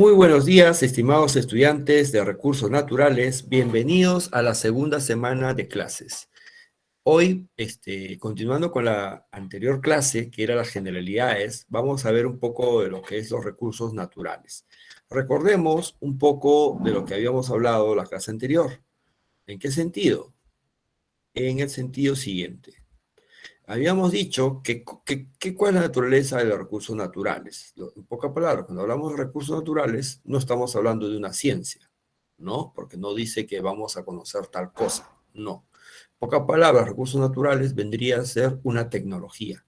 Muy buenos días, estimados estudiantes de Recursos Naturales. Bienvenidos a la segunda semana de clases. Hoy, continuando con la anterior clase, que era las generalidades, vamos a ver un poco de lo que es los recursos naturales. Recordemos un poco de lo que habíamos hablado la clase anterior. ¿En qué sentido? En el sentido siguiente. Habíamos dicho ¿cuál es la naturaleza de los recursos naturales? En pocas palabras, cuando hablamos de recursos naturales, no estamos hablando de una ciencia, ¿no? Porque no dice que vamos a conocer tal cosa, no. En pocas palabras, recursos naturales vendría a ser una tecnología.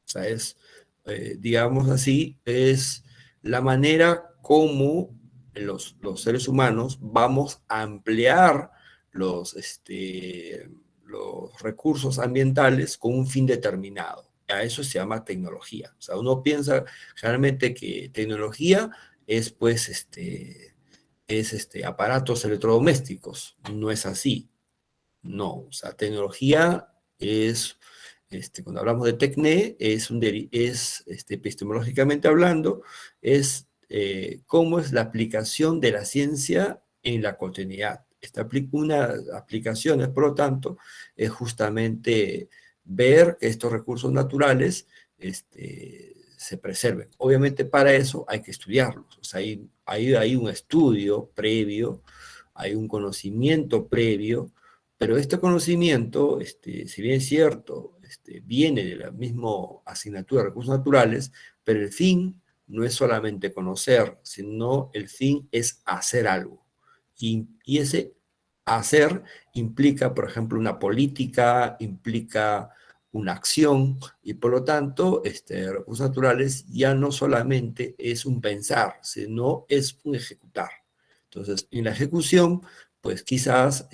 O sea, digamos así, es la manera como los seres humanos vamos a emplear los recursos ambientales con un fin determinado. A eso se llama tecnología. O sea, uno piensa generalmente que tecnología es, pues, aparatos electrodomésticos. No es así. No, o sea, tecnología es, cuando hablamos de tecné, epistemológicamente hablando, es cómo es la aplicación de la ciencia en la cotidianidad. Una aplicación, por lo tanto, es justamente ver que estos recursos naturales se preserven. Obviamente para eso hay que estudiarlos. O sea, hay un estudio previo, hay un conocimiento previo, pero este conocimiento, si bien es cierto, viene de la misma asignatura de recursos naturales, pero el fin no es solamente conocer, sino el fin es hacer algo. Y ese hacer implica, por ejemplo, una política, implica una acción, y por lo tanto, recursos naturales ya no solamente es un pensar, sino es un ejecutar. Entonces, en la ejecución, pues quizás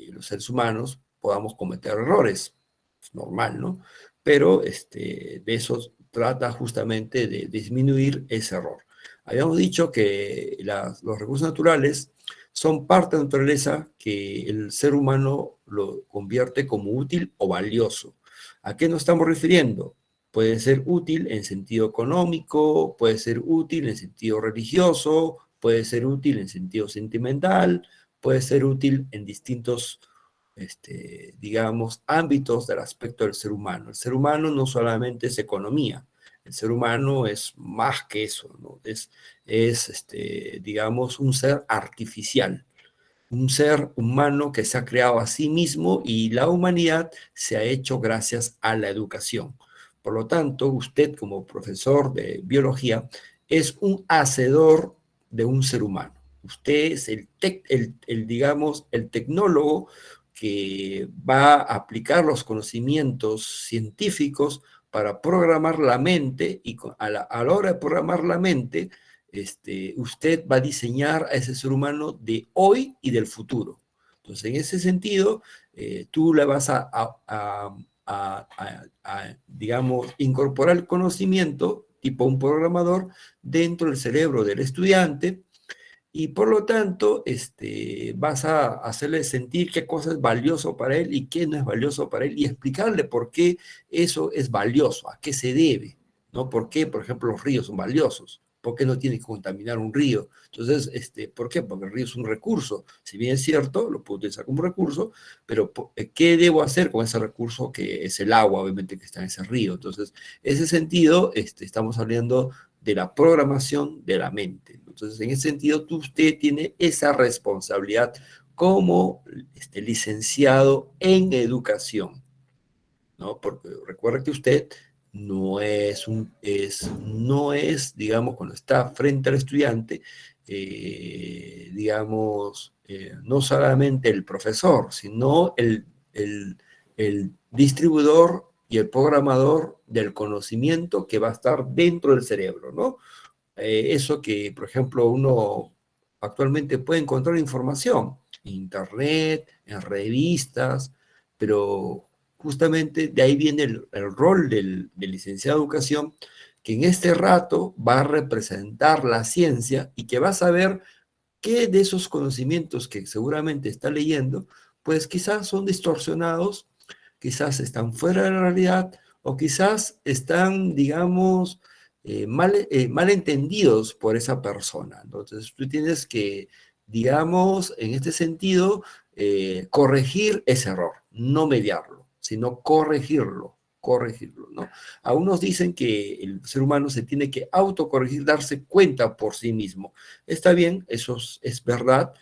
los seres humanos podamos cometer errores, es normal, ¿no? Pero de eso trata justamente de disminuir ese error. Habíamos dicho que los recursos naturales son parte de la naturaleza que el ser humano lo convierte como útil o valioso. ¿A qué nos estamos refiriendo? Puede ser útil en sentido económico, puede ser útil en sentido religioso, puede ser útil en sentido sentimental, puede ser útil en distintos, digamos, ámbitos del aspecto del ser humano. El ser humano no solamente es economía, el ser humano es más que eso, ¿no? Digamos, un ser artificial, un ser humano que se ha creado a sí mismo y la humanidad se ha hecho gracias a la educación. Por lo tanto, usted como profesor de biología es un hacedor de un ser humano. Usted es digamos, el tecnólogo que va a aplicar los conocimientos científicos para programar la mente y a la hora de programar la mente, usted va a diseñar a ese ser humano de hoy y del futuro. Entonces, en ese sentido, tú le vas digamos, incorporar el conocimiento, tipo un programador, dentro del cerebro del estudiante, y por lo tanto, vas a hacerle sentir qué cosa es valioso para él y qué no es valioso para él, y explicarle por qué eso es valioso, a qué se debe, ¿no? ¿Por qué, por ejemplo, los ríos son valiosos? ¿Por qué no tiene que contaminar un río? Entonces, ¿por qué? Porque el río es un recurso. Si bien es cierto, lo puedo utilizar como recurso, pero ¿qué debo hacer con ese recurso que es el agua, obviamente, que está en ese río? Entonces, en ese sentido, estamos hablando de la programación de la mente. Entonces, en ese sentido, usted tiene esa responsabilidad como licenciado en educación, ¿no? Porque recuerda que usted no es, digamos, cuando está frente al estudiante, digamos, no solamente el profesor, sino el distribuidor y el programador del conocimiento que va a estar dentro del cerebro, ¿no? Eso que, por ejemplo, uno actualmente puede encontrar información en internet, en revistas, pero justamente de ahí viene el rol del licenciado de educación, que en este rato va a representar la ciencia y que va a saber qué de esos conocimientos que seguramente está leyendo, pues quizás son distorsionados, quizás están fuera de la realidad, o quizás están, digamos, mal entendidos por esa persona. Entonces tú tienes que, digamos, en este sentido, corregir ese error, no mediarlo, sino corregirlo, ¿no? Algunos dicen que el ser humano se tiene que autocorregir, darse cuenta por sí mismo. Está bien, eso es verdad,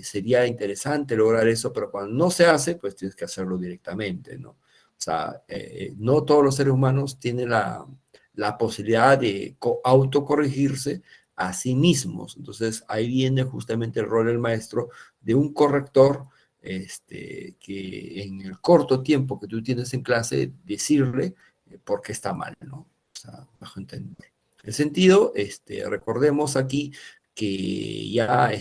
sería interesante lograr eso, pero cuando no se hace, pues tienes que hacerlo directamente, ¿no? O sea, no todos los seres humanos tienen la posibilidad de autocorregirse a sí mismos. Entonces ahí viene justamente el rol del maestro de un corrector, que en el corto tiempo que tú tienes en clase, decirle por qué está mal, ¿no? O sea, bajo entender. El sentido, recordemos aquí que ya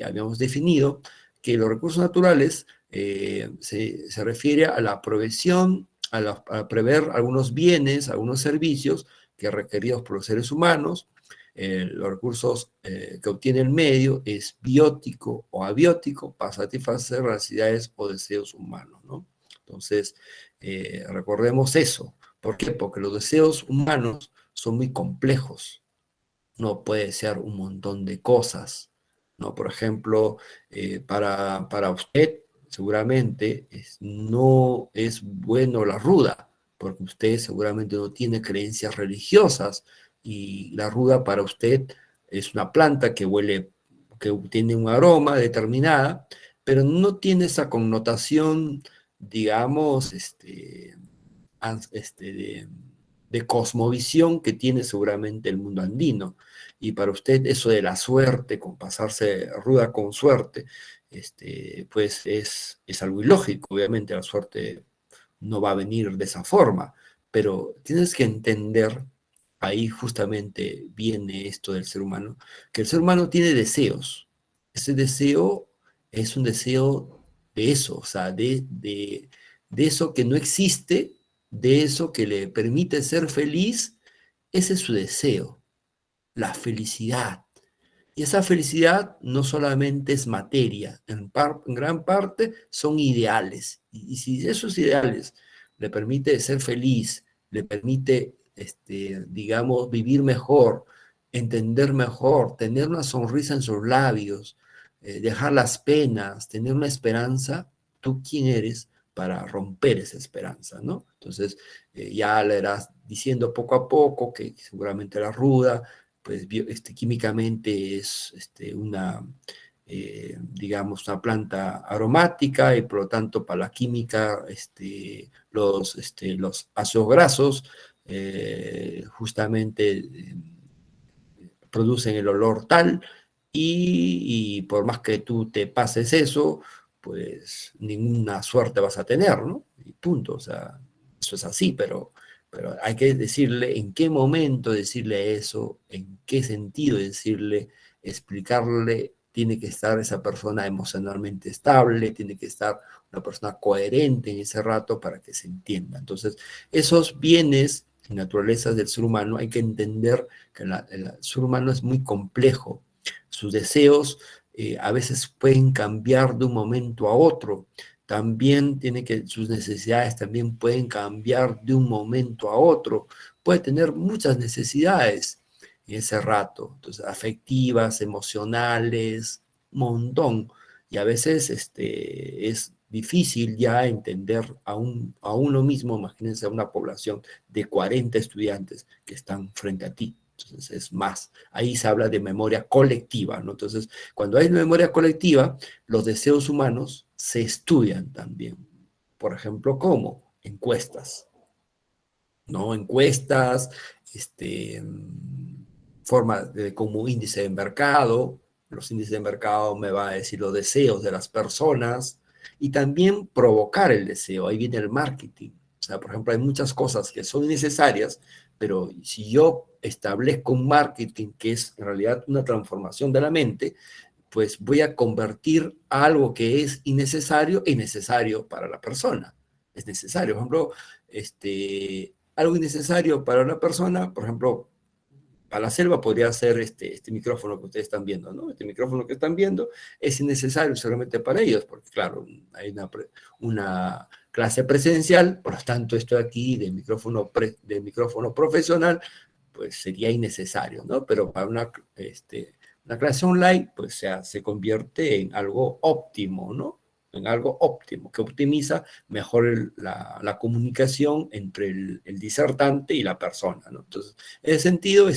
habíamos definido que los recursos naturales se refiere a la provisión, a prever algunos bienes, algunos servicios que requeridos por los seres humanos. Los recursos que obtiene el medio es biótico o abiótico para satisfacer las necesidades o deseos humanos, ¿no? Entonces, recordemos eso. ¿Por qué? Porque los deseos humanos son muy complejos. No puede ser un montón de cosas, ¿no? Por ejemplo, para usted seguramente no es bueno la ruda, porque usted seguramente no tiene creencias religiosas y la ruda para usted es una planta que huele, que tiene un aroma determinada, pero no tiene esa connotación, digamos, de cosmovisión que tiene seguramente el mundo andino. Y para usted eso de la suerte, con pasarse ruda con suerte, pues es algo ilógico. Obviamente la suerte no va a venir de esa forma, pero tienes que entender, ahí justamente viene esto del ser humano, que el ser humano tiene deseos. Ese deseo es un deseo de eso, o sea, de eso que no existe, de eso que le permite ser feliz. Ese es su deseo, la felicidad. Y esa felicidad no solamente es materia, en gran parte son ideales. Y si esos ideales le permite ser feliz, le permite, digamos, vivir mejor, entender mejor, tener una sonrisa en sus labios, dejar las penas, tener una esperanza, ¿tú quién eres para romper esa esperanza, ¿no? Entonces, ya le irás diciendo poco a poco que seguramente la ruda, pues químicamente es digamos, una planta aromática y por lo tanto para la química los ácidos grasos justamente producen el olor tal y por más que tú te pases eso, pues ninguna suerte vas a tener, ¿no? Y punto, o sea, eso es así, pero hay que decirle en qué momento decirle eso, en qué sentido decirle, explicarle, tiene que estar esa persona emocionalmente estable, tiene que estar una persona coherente en ese rato para que se entienda. Entonces, esos bienes y naturalezas del ser humano hay que entender que el ser humano es muy complejo. Sus deseos a veces pueden cambiar de un momento a otro. También tiene que, sus necesidades también pueden cambiar de un momento a otro. Puede tener muchas necesidades en ese rato, entonces afectivas, emocionales, un montón. Y a veces es difícil ya entender a uno mismo, imagínense a una población de 40 estudiantes que están frente a ti. Entonces es más, ahí se habla de memoria colectiva, ¿no? Entonces, cuando hay memoria colectiva, los deseos humanos se estudian también. Por ejemplo, ¿cómo? Encuestas, ¿no? Encuestas, formas de, como índice de mercado. Los índices de mercado me va a decir los deseos de las personas y también provocar el deseo. Ahí viene el marketing. O sea, por ejemplo, hay muchas cosas que son necesarias, pero si yo establezco un marketing que es en realidad una transformación de la mente, pues voy a convertir algo que es innecesario en necesario para la persona. Es necesario. Por ejemplo, algo innecesario para una persona, por ejemplo, para la selva podría ser este micrófono que ustedes están viendo, ¿no? Este micrófono que están viendo es innecesario solamente para ellos, porque claro, hay una clase presencial, por lo tanto esto aquí de micrófono profesional, pues sería innecesario, ¿no? Pero para una clase online, pues se convierte en algo óptimo, ¿no? En algo óptimo, que optimiza mejor la comunicación entre el disertante y la persona, ¿no? Entonces, en ese sentido,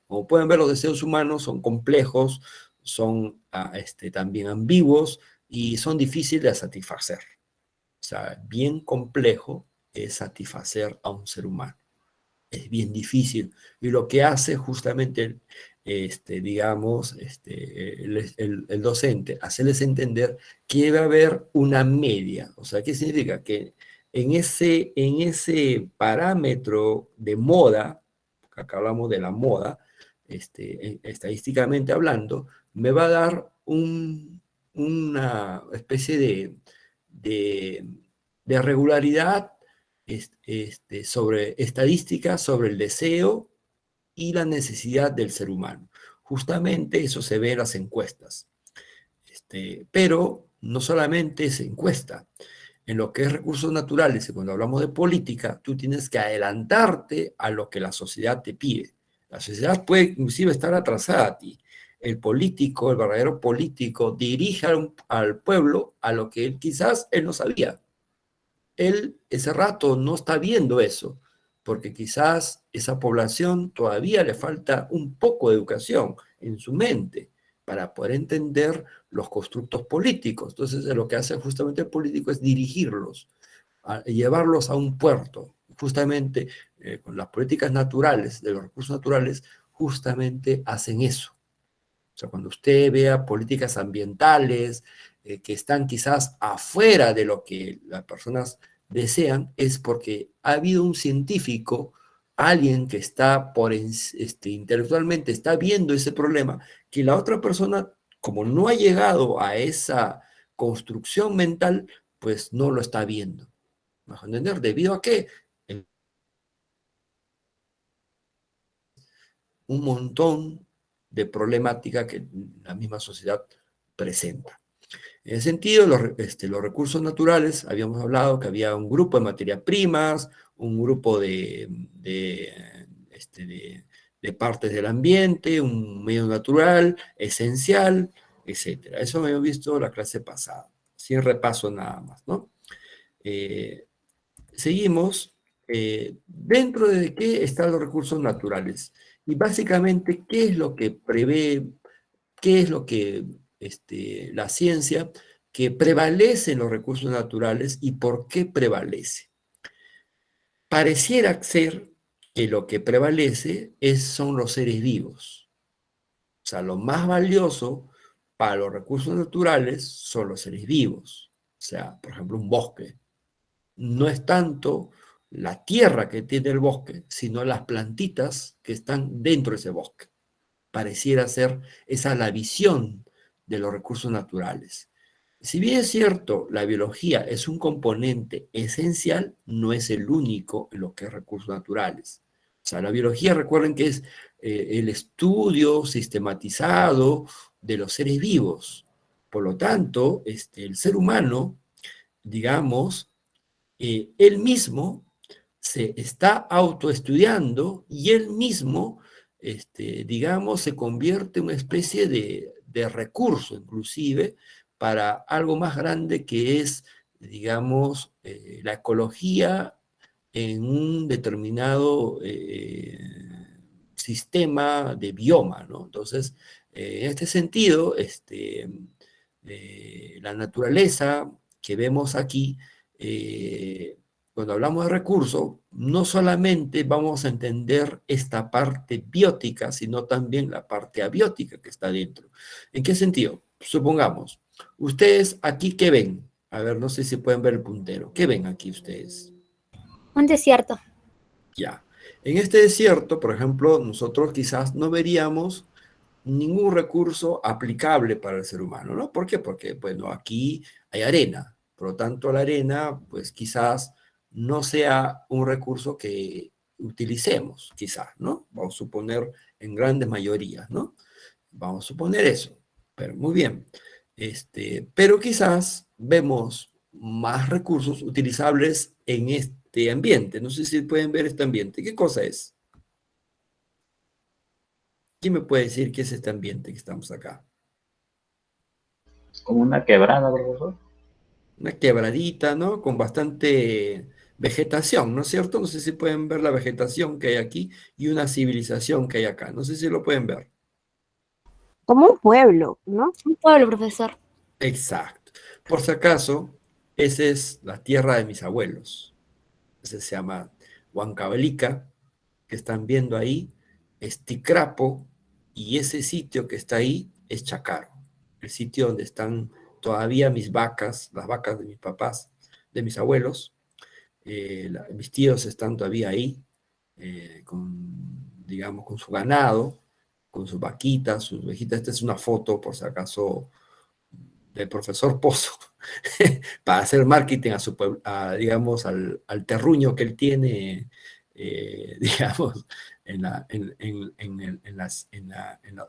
como pueden ver, los deseos humanos son complejos, son también ambiguos y son difíciles de satisfacer. O sea, bien complejo es satisfacer a un ser humano. Es bien difícil. Y lo que hace justamente, digamos, el docente, hacerles entender que debe haber una media. O sea, ¿qué significa? Que en ese parámetro de moda, acá hablamos de la moda, estadísticamente hablando, me va a dar una especie de, de regularidad sobre estadísticas sobre el deseo y la necesidad del ser humano. Justamente eso se ve en las encuestas. Pero no solamente se encuesta. En lo que es recursos naturales y cuando hablamos de política, tú tienes que adelantarte a lo que la sociedad te pide. La sociedad puede inclusive estar atrasada a ti. El político, el verdadero político, dirige al pueblo a lo que quizás él no sabía. Él ese rato no está viendo eso, porque quizás esa población todavía le falta un poco de educación en su mente para poder entender los constructos políticos. Entonces, lo que hace justamente el político es dirigirlos, llevarlos a un puerto. Justamente con las políticas naturales, de los recursos naturales, justamente hacen eso. O sea, cuando usted vea políticas ambientales que están quizás afuera de lo que las personas desean, es porque ha habido un científico, alguien que está intelectualmente, está viendo ese problema, que la otra persona, como no ha llegado a esa construcción mental, pues no lo está viendo. ¿Me dejo entender? ¿Debido a qué? Un montón de problemática que la misma sociedad presenta. En ese sentido, los recursos naturales, habíamos hablado que había un grupo de materias primas, un grupo de partes del ambiente, un medio natural, esencial, etcétera. Eso me había visto la clase pasada, sin repaso nada más, ¿no? Eh, Seguimos. Dentro de qué están los recursos naturales y básicamente qué es lo que prevé, qué es lo que la ciencia que prevalece en los recursos naturales y por qué prevalece. Pareciera ser que lo que prevalece son los seres vivos. O sea, lo más valioso para los recursos naturales son los seres vivos. O sea, por ejemplo, un bosque. No es tanto la tierra que tiene el bosque, sino las plantitas que están dentro de ese bosque. Pareciera ser esa la visión de los recursos naturales. Si bien es cierto, la biología es un componente esencial, no es el único en lo que es recursos naturales. O sea, la biología, recuerden que es el estudio sistematizado de los seres vivos. Por lo tanto, el ser humano, digamos, él mismo se está autoestudiando y él mismo, digamos, se convierte en una especie de recurso, inclusive, para algo más grande que es, digamos, la ecología en un determinado sistema de bioma, ¿no? Entonces, en este sentido, la naturaleza que vemos aquí, eh, cuando hablamos de recursos, no solamente vamos a entender esta parte biótica, sino también la parte abiótica que está dentro. ¿En qué sentido? Supongamos, ustedes aquí, ¿qué ven? A ver, no sé si pueden ver el puntero. ¿Qué ven aquí ustedes? Un desierto. Ya. En este desierto, por ejemplo, nosotros quizás no veríamos ningún recurso aplicable para el ser humano, ¿no? ¿Por qué? Porque, bueno, aquí hay arena, por lo tanto la arena, pues quizás no sea un recurso que utilicemos, quizás, ¿no? Vamos a suponer en grandes mayorías, ¿no? Vamos a suponer eso, pero muy bien. Pero quizás vemos más recursos utilizables en este ambiente. No sé si pueden ver este ambiente. ¿Qué cosa es? ¿Quién me puede decir qué es este ambiente que estamos acá? Como una quebrada, profesor. Una quebradita, ¿no? Con bastante vegetación, ¿no es cierto? No sé si pueden ver la vegetación que hay aquí y una civilización que hay acá. No sé si lo pueden ver. Como un pueblo, ¿no? Un pueblo, profesor. Exacto. Por si acaso, esa es la tierra de mis abuelos. Ese se llama Huancavelica, que están viendo ahí, es Ticrapo, y ese sitio que está ahí es Chacaro, el sitio donde están todavía mis vacas, las vacas de mis papás, de mis abuelos. Mis tíos están todavía ahí, digamos, con su ganado, con sus vaquitas, sus ovejitas. Esta es una foto, por si acaso, del profesor Pozo, para hacer marketing a su digamos, al terruño que él tiene, digamos, en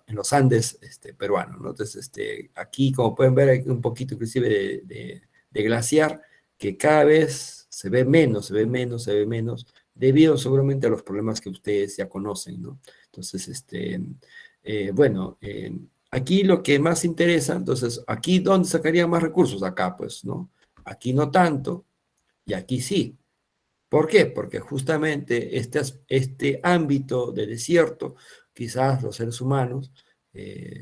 los Andes peruanos, ¿no? Entonces, aquí, como pueden ver, hay un poquito inclusive de glaciar, que cada vez se ve menos, se ve menos, se ve menos, debido seguramente a los problemas que ustedes ya conocen, ¿no? Entonces, bueno, aquí lo que más interesa, entonces, aquí ¿dónde sacaría más recursos? Acá, pues, ¿no? Aquí no tanto, y aquí sí. ¿Por qué? Porque justamente este ámbito de desierto, quizás los seres humanos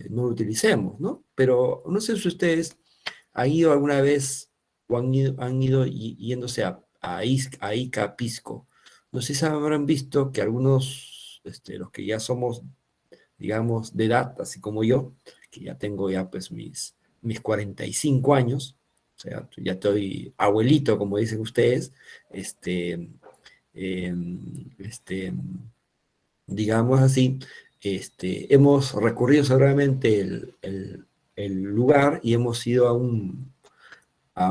no lo utilicemos, ¿no? Pero no sé si ustedes han ido alguna vez o han ido yéndose a Ica, Pisco. No sé si habrán visto que algunos, los que ya somos, digamos, de edad, así como yo, que ya tengo ya pues mis 45 años, o sea, ya estoy abuelito, como dicen ustedes, este, eh, este, digamos así, hemos recorrido seguramente el lugar y hemos ido a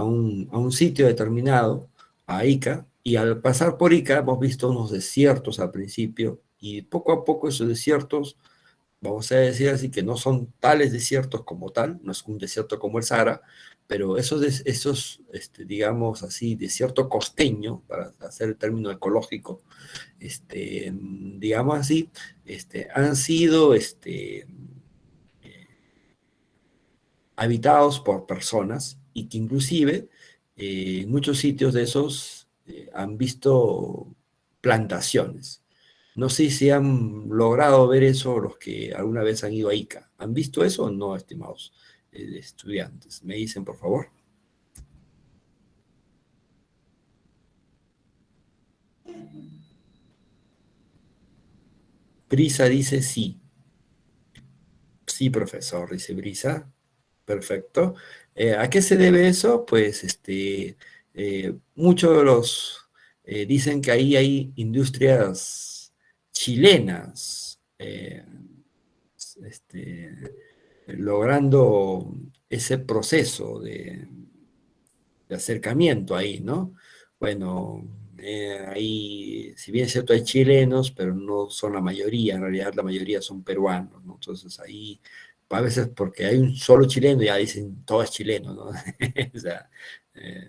un sitio determinado, a Ica, y al pasar por Ica hemos visto unos desiertos al principio, y poco a poco esos desiertos, vamos a decir así, que no son tales desiertos como tal, no es un desierto como el Sahara, pero digamos así, desierto costeño, para hacer el término ecológico, digamos así, han sido habitados por personas y que inclusive en muchos sitios de esos han visto plantaciones. No sé si han logrado ver eso los que alguna vez han ido a Ica. ¿Han visto eso o no, estimados estudiantes? Me dicen, por favor. Brisa dice sí. Sí, profesor, dice Brisa. Perfecto. ¿A qué se debe eso? Pues muchos de los dicen que ahí hay industrias chilenas este, logrando ese proceso de acercamiento ahí, ¿no? Bueno, ahí, si bien es cierto, hay chilenos, pero no son la mayoría, en realidad la mayoría son peruanos, ¿no? Entonces ahí, a veces porque hay un solo chileno, ya dicen todo es chileno, ¿no? O sea, eh,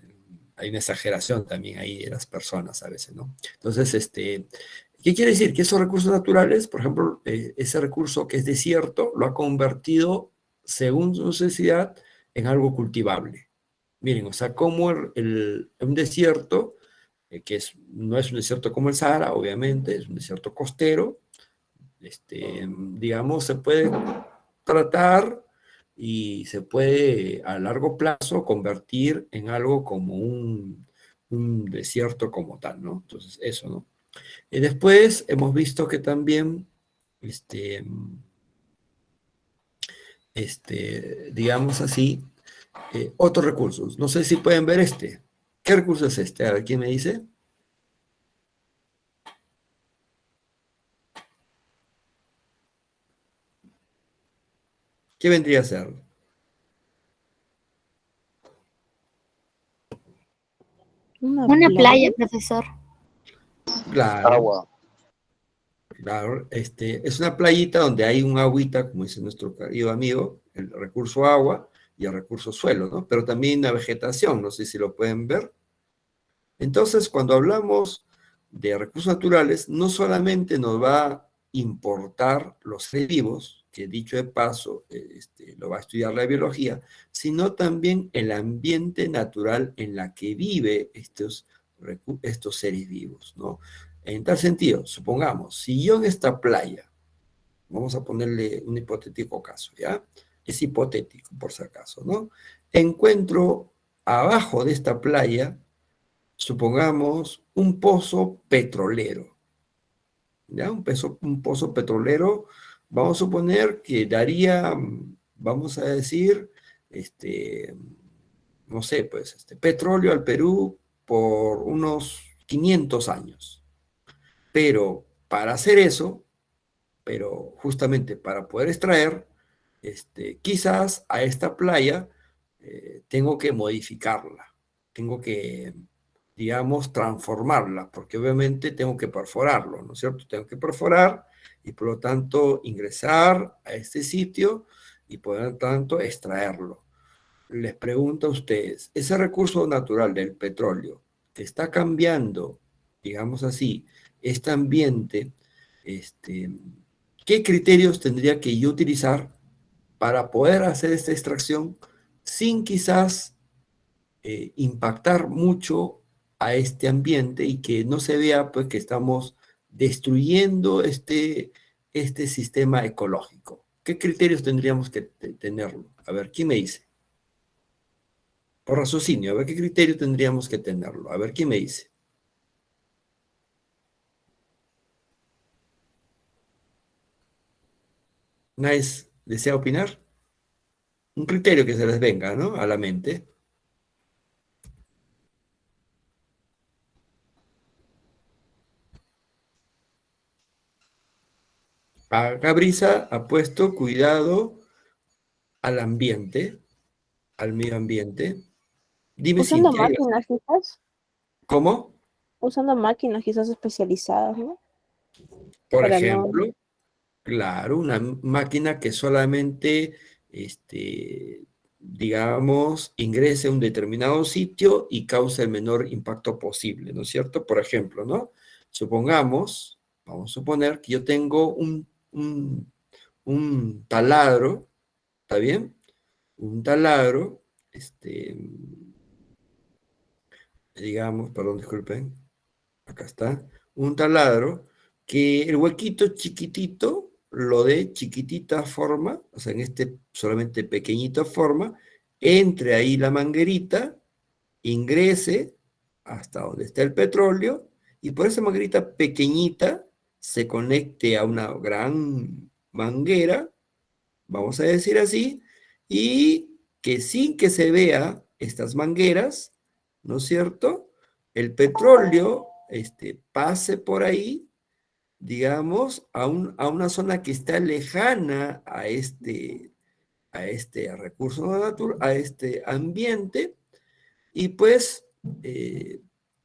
hay una exageración también ahí de las personas a veces, ¿no? Entonces, ¿qué quiere decir? Que esos recursos naturales, por ejemplo, ese recurso que es desierto, lo ha convertido, según su necesidad, en algo cultivable. Miren, o sea, como un desierto, no es un desierto como el Sahara, obviamente, es un desierto costero, digamos, se puede tratar y se puede a largo plazo convertir en algo como un desierto como tal, ¿no? Entonces, eso, ¿no? Y después hemos visto que también, este, digamos así, otros recursos. No sé si pueden ver este. ¿Qué recurso es este? A ver, ¿quién me dice? ¿Qué vendría a ser? Una playa, Playa. profesor. Claro, Agua. claro. Es una playita donde hay un agüita, como dice nuestro querido amigo, el recurso agua y el recurso suelo, ¿no? Pero también una vegetación, no sé si lo pueden ver. Entonces, cuando hablamos de recursos naturales, no solamente nos va importar los seres vivos, que dicho de paso, lo va a estudiar la biología, sino también el ambiente natural en la que vive estos seres vivos, ¿no? En tal sentido, supongamos, si yo en esta playa, vamos a ponerle un hipotético caso, ¿ya? Es hipotético, por si acaso, ¿no? Encuentro abajo de esta playa, supongamos, un pozo petrolero, ¿ya? Un pozo petrolero, vamos a suponer que daría, vamos a decir, no sé, pues, petróleo al Perú por unos 500 años. Pero para hacer eso, pero justamente para poder extraer, quizás a esta playa tengo que modificarla, tengo que, digamos, transformarla, porque obviamente tengo que perforarlo, ¿no es cierto? Tengo que perforar y por lo tanto ingresar a este sitio y por lo tanto extraerlo. Les pregunto a ustedes, ese recurso natural del petróleo que está cambiando, digamos así, este ambiente, este, ¿qué criterios tendría que yo utilizar para poder hacer esta extracción sin quizás impactar mucho a este ambiente y que no se vea pues que estamos destruyendo este sistema ecológico? ¿Qué criterios tendríamos que tenerlo? A ver, ¿quién me dice? Por raciocinio, a ver qué criterio tendríamos que tenerlo. A ver quién me dice. ¿Nadie desea opinar? Un criterio que se les venga, ¿no? A la mente. Acá Brisa ha puesto cuidado al ambiente, al medio ambiente. Dime, Usando Cintia, máquinas quizás, ¿cómo? usando máquinas quizás especializadas, ¿no? Por Para no, ejemplo, claro, una máquina que solamente, digamos, ingrese a un determinado sitio y cause el menor impacto posible, ¿no es cierto? Por ejemplo, ¿no? Supongamos, vamos a suponer que yo tengo un taladro, ¿está bien? Un taladro, digamos, perdón, disculpen, acá está, un taladro, que el huequito chiquitito lo dé chiquitita forma, o sea, en este solamente pequeñita forma, entre ahí la manguerita, ingrese hasta donde está el petróleo, y por esa manguerita pequeñita se conecte a una gran manguera, vamos a decir así, y que sin que se vea estas mangueras, ¿no es cierto? El petróleo pase por ahí, digamos, a una zona que está lejana a este recurso natural, a este ambiente, y pues,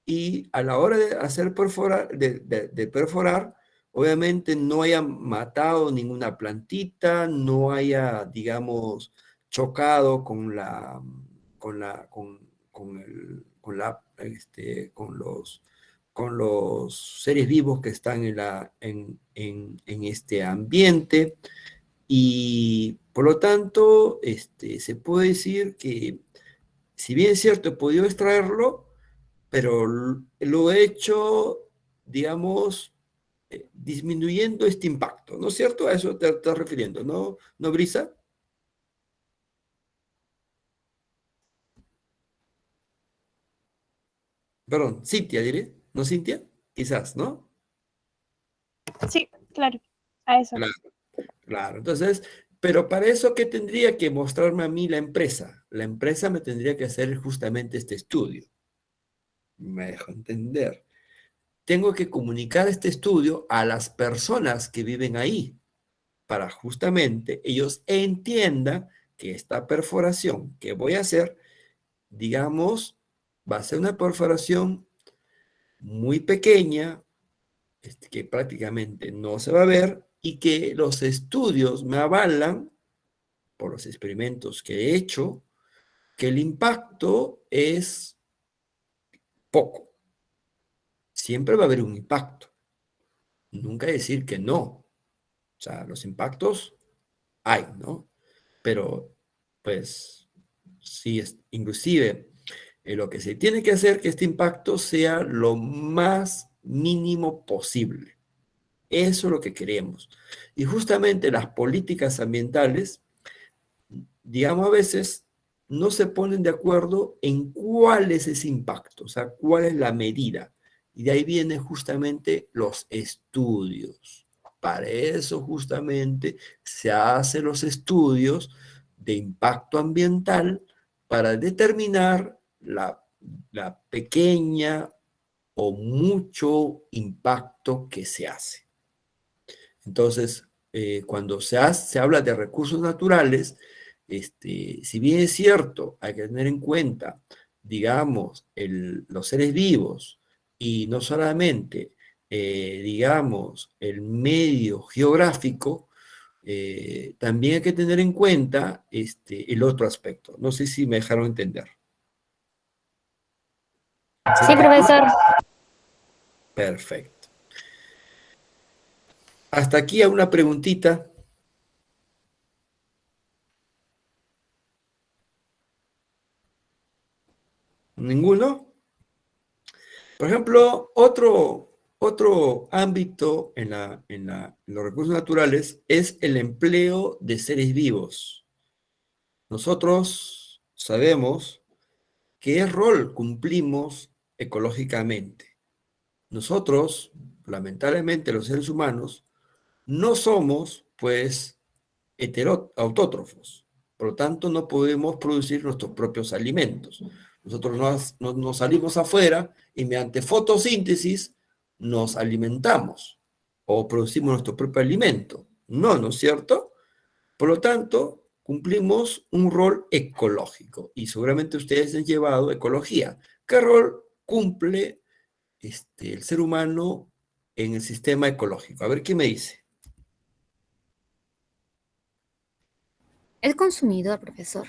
y a la hora de hacer perforar, de perforar, obviamente no haya matado ninguna plantita, no haya, digamos, chocado con los seres vivos que están en este ambiente. Y por lo tanto, se puede decir que si bien es cierto, he podido extraerlo, pero lo he hecho, digamos, disminuyendo este impacto, ¿no es cierto? A eso te estás refiriendo, ¿no, no Brisa? Perdón, Cintia, diré, ¿no Cintia? Quizás, ¿no? sí, claro, a eso. Claro, claro. Entonces, pero para eso, ¿qué tendría que mostrarme a mí la empresa? La empresa me tendría que hacer justamente este estudio. Me dejo entender. Tengo que comunicar este estudio a las personas que viven ahí, para justamente ellos entiendan que esta perforación que voy a hacer, digamos, va a ser una perforación muy pequeña, que prácticamente no se va a ver y que los estudios me avalan por los experimentos que he hecho, que el impacto es poco. Siempre va a haber un impacto. Nunca decir que no. O sea, los impactos hay, ¿no? Pero, pues, sí, inclusive, lo que se tiene que hacer que este impacto sea lo más mínimo posible. Eso es lo que queremos. Y justamente las políticas ambientales, digamos, a veces no se ponen de acuerdo en cuál es ese impacto, o sea, cuál es la medida. Y de ahí vienen justamente los estudios. Para eso justamente se hacen los estudios de impacto ambiental para determinar la pequeña o mucho impacto que se hace. Entonces, cuando se habla de recursos naturales, si bien es cierto, hay que tener en cuenta, digamos, los seres vivos y no solamente, digamos, el medio geográfico, también hay que tener en cuenta el otro aspecto. No sé si me dejaron entender. Sí, profesor. Perfecto. Hasta aquí a una preguntita. ¿Ninguno? Por ejemplo, otro ámbito en los recursos naturales es el empleo de seres vivos. Nosotros sabemos qué rol cumplimos ecológicamente. Nosotros, lamentablemente, los seres humanos, no somos, pues, autótrofos. Por lo tanto, no podemos producir nuestros propios alimentos. Nosotros nos salimos afuera y mediante fotosíntesis nos alimentamos o producimos nuestro propio alimento. No, ¿no es cierto? Por lo tanto, cumplimos un rol ecológico y seguramente ustedes han llevado ecología. ¿Qué rol cumple el ser humano en el sistema ecológico? A ver, ¿qué me dice? Es consumidor, profesor.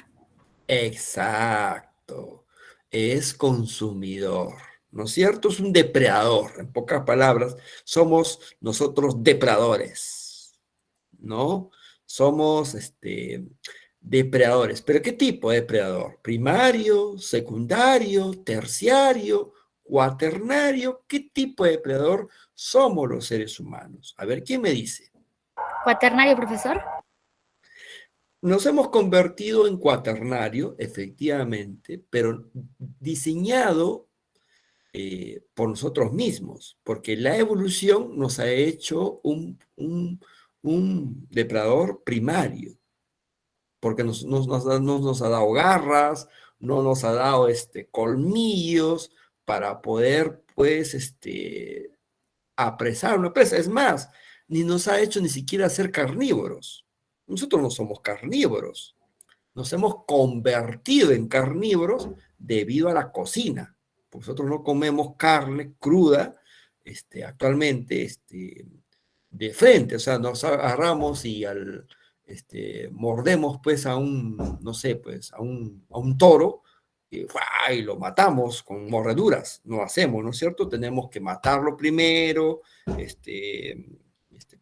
Exacto, es consumidor, ¿no es cierto? Es un depredador, en pocas palabras, somos nosotros depredadores, ¿no? Somos depredadores, pero ¿qué tipo de depredador? ¿Primario, secundario, terciario, cuaternario? ¿Qué tipo de depredador somos los seres humanos? A ver, ¿quién me dice? ¿Cuaternario, profesor? Nos hemos convertido en cuaternario, efectivamente, pero diseñado por nosotros mismos, porque la evolución nos ha hecho un depredador primario, porque no nos ha dado garras, no nos ha dado colmillos para poder, pues, apresar una presa. Es más, ni nos ha hecho ni siquiera ser carnívoros. Nosotros no somos carnívoros. Nos hemos convertido en carnívoros debido a la cocina. Nosotros no comemos carne cruda actualmente de frente, o sea, nos agarramos y mordemos pues a un, no sé, pues a un toro y lo matamos con mordeduras. No hacemos, ¿no es cierto? Tenemos que matarlo primero,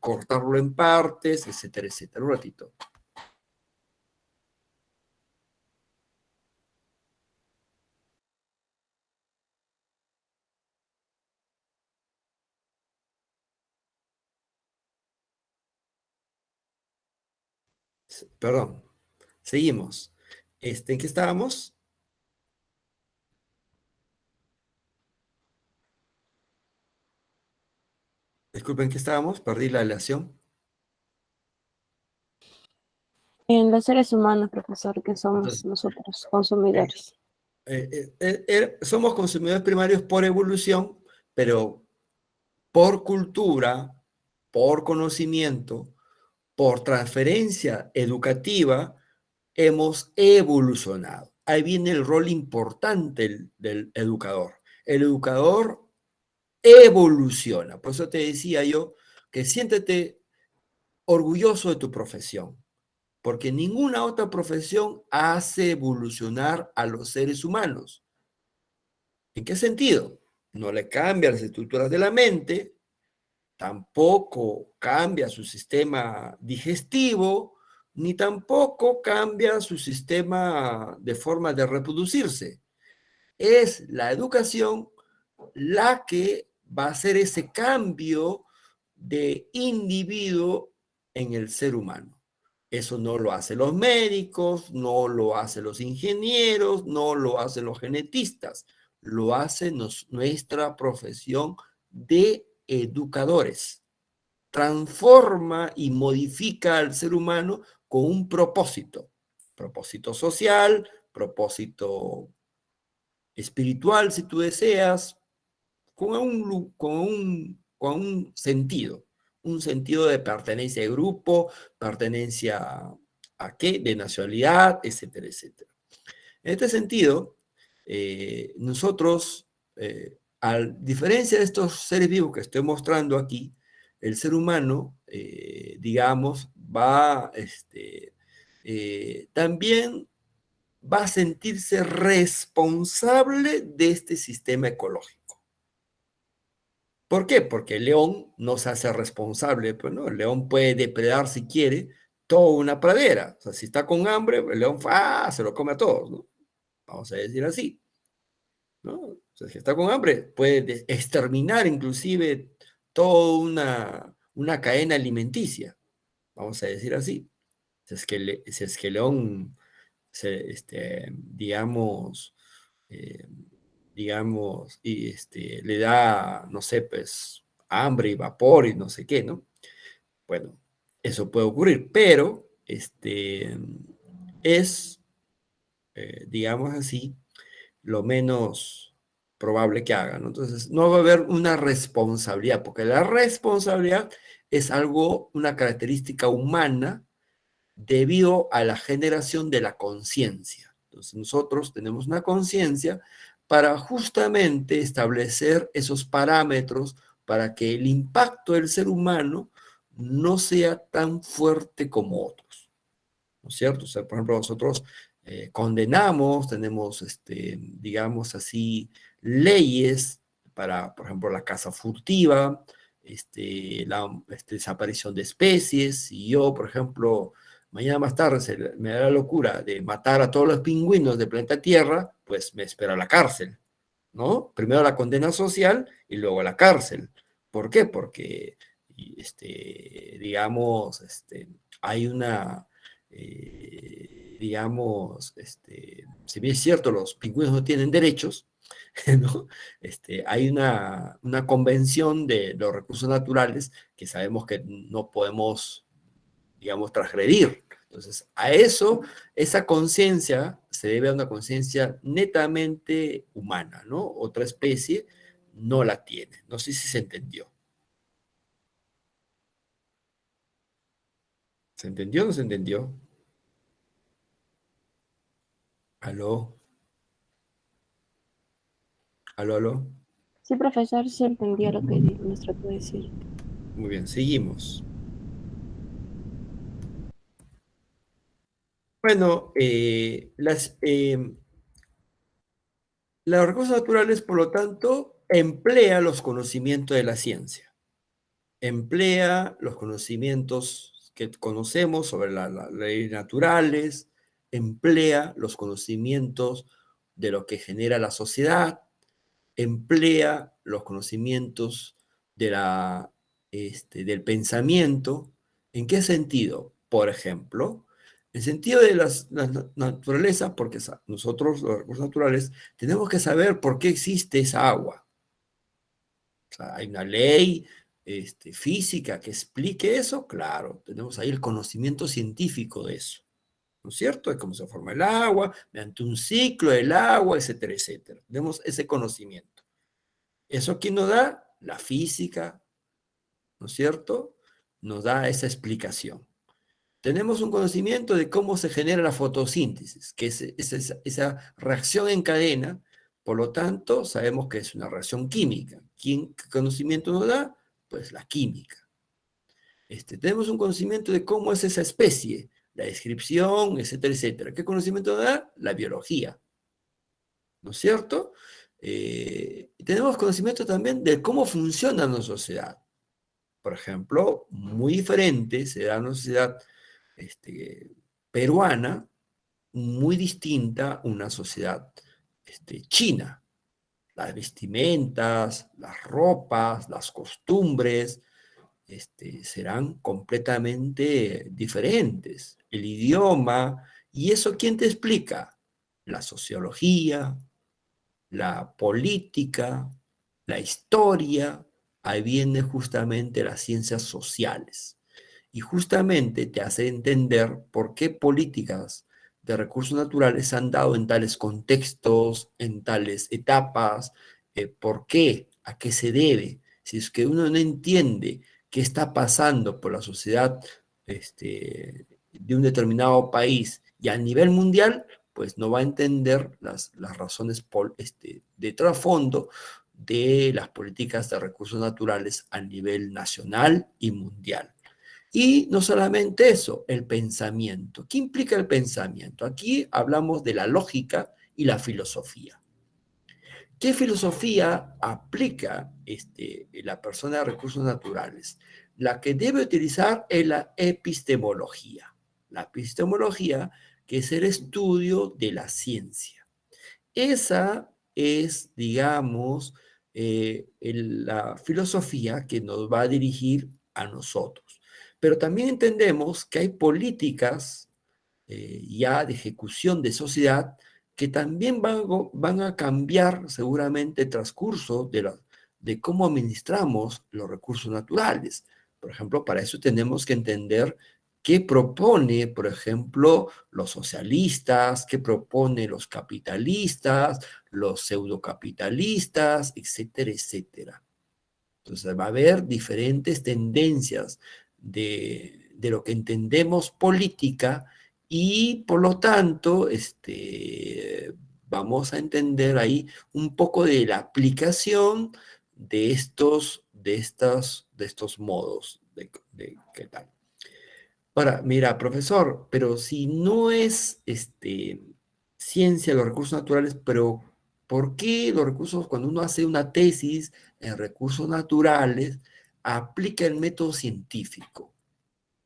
cortarlo en partes, etcétera, etcétera. Un ratito. Perdón, seguimos. ¿En qué estábamos? Disculpen, ¿en qué estábamos? Perdí la relación. En los seres humanos, profesor, que somos Entonces, nosotros, consumidores. somos consumidores primarios por evolución, pero por cultura, por conocimiento, por transferencia educativa, hemos evolucionado. Ahí viene el rol importante del educador. El educador evoluciona. Por eso te decía yo que siéntete orgulloso de tu profesión, porque ninguna otra profesión hace evolucionar a los seres humanos. ¿En qué sentido? No le cambia las estructuras de la mente, tampoco cambia su sistema digestivo, ni tampoco cambia su sistema de forma de reproducirse. Es la educación la que va a hacer ese cambio de individuo en el ser humano. Eso no lo hacen los médicos, no lo hacen los ingenieros, no lo hacen los genetistas, lo hace nuestra profesión de educadores. Transforma y modifica al ser humano con un propósito social, propósito espiritual, si tú deseas, con un sentido de pertenencia de grupo, pertenencia a qué, de nacionalidad, etcétera, etcétera. En este sentido, nosotros, a diferencia de estos seres vivos que estoy mostrando aquí, el ser humano, digamos, también va a sentirse responsable de este sistema ecológico. ¿Por qué? Porque el león no se hace responsable, pues no, el león puede depredar si quiere toda una pradera. O sea, si está con hambre, el león se lo come a todos, ¿no? Vamos a decir así, ¿no? O sea, si está con hambre, puede exterminar inclusive toda una cadena alimenticia, vamos a decir así. Si es que el león, digamos, eh, le da, no sé, pues, hambre y vapor y no sé qué, ¿no? Bueno, eso puede ocurrir, pero es, digamos así, lo menos probable que haga, ¿no? Entonces, no va a haber una responsabilidad, porque la responsabilidad es algo, una característica humana debido a la generación de la conciencia. Entonces, nosotros tenemos una conciencia para justamente establecer esos parámetros para que el impacto del ser humano no sea tan fuerte como otros, ¿no es cierto? O sea, por ejemplo, nosotros condenamos, tenemos, digamos así, leyes para, por ejemplo, la caza furtiva, la desaparición de especies. Y yo, por ejemplo, mañana más tarde me da la locura de matar a todos los pingüinos del planeta Tierra, pues me espera la cárcel, ¿no? Primero la condena social y luego la cárcel. ¿Por qué? Porque, digamos, hay una, digamos, si bien es cierto, los pingüinos no tienen derechos, ¿no? Hay una convención de los recursos naturales que sabemos que no podemos, digamos, transgredir. Entonces, a eso, esa conciencia se debe a una conciencia netamente humana, ¿no? Otra especie no la tiene. No sé si se entendió. ¿Se entendió o no se entendió? ¿Aló? ¿Aló, aló? Sí, profesor, sí entendió lo que nos trató de decir. Muy bien, seguimos. Bueno, los recursos naturales, por lo tanto, emplea los conocimientos de la ciencia. Emplea los conocimientos que conocemos sobre las leyes naturales, emplea los conocimientos de lo que genera la sociedad, emplea los conocimientos del pensamiento. ¿En qué sentido? Por ejemplo, en sentido de la naturaleza, porque nosotros, los recursos naturales, tenemos que saber por qué existe esa agua. O sea, hay una ley física que explique eso, claro, tenemos ahí el conocimiento científico de eso, ¿no es cierto? De cómo se forma el agua, mediante un ciclo del agua, etcétera, etcétera. Tenemos ese conocimiento. ¿Eso quién nos da? La física, ¿no es cierto? Nos da esa explicación. Tenemos un conocimiento de cómo se genera la fotosíntesis, que es esa reacción en cadena, por lo tanto, sabemos que es una reacción química. ¿Qué conocimiento nos da? Pues la química. Tenemos un conocimiento de cómo es esa especie, la descripción, etcétera, etcétera. ¿Qué conocimiento nos da? La biología, ¿no es cierto? Tenemos conocimiento también de cómo funciona nuestra sociedad. por ejemplo, muy diferente, se da una sociedad peruana muy distinta a una sociedad china. Las vestimentas, las ropas, las costumbres, serán completamente diferentes. El idioma, ¿y eso quién te explica? La sociología, la política, la historia, ahí viene justamente las ciencias sociales. Y justamente te hace entender por qué políticas de recursos naturales se han dado en tales contextos, en tales etapas, por qué, a qué se debe. Si es que uno no entiende qué está pasando por la sociedad de un determinado país y a nivel mundial, pues no va a entender las razones de trasfondo de las políticas de recursos naturales a nivel nacional y mundial. Y no solamente eso, el pensamiento. ¿Qué implica el pensamiento? Aquí hablamos de la lógica y la filosofía. ¿Qué filosofía aplica la persona de recursos naturales? La que debe utilizar es la epistemología. La epistemología, que es el estudio de la ciencia. Esa es, digamos, la filosofía que nos va a dirigir a nosotros. Pero también entendemos que hay políticas ya de ejecución de sociedad que también van a cambiar seguramente el transcurso de cómo administramos los recursos naturales. Por ejemplo, para eso tenemos que entender qué propone, por ejemplo, los socialistas, qué propone los capitalistas, los pseudocapitalistas, etcétera, etcétera. Entonces va a haber diferentes tendencias de lo que entendemos política y por lo tanto vamos a entender ahí un poco de la aplicación de estos modos de qué tal. Ahora, mira, profesor, pero si no es ciencia los recursos naturales, pero ¿por qué los recursos, cuando uno hace una tesis en recursos naturales, aplica el método científico?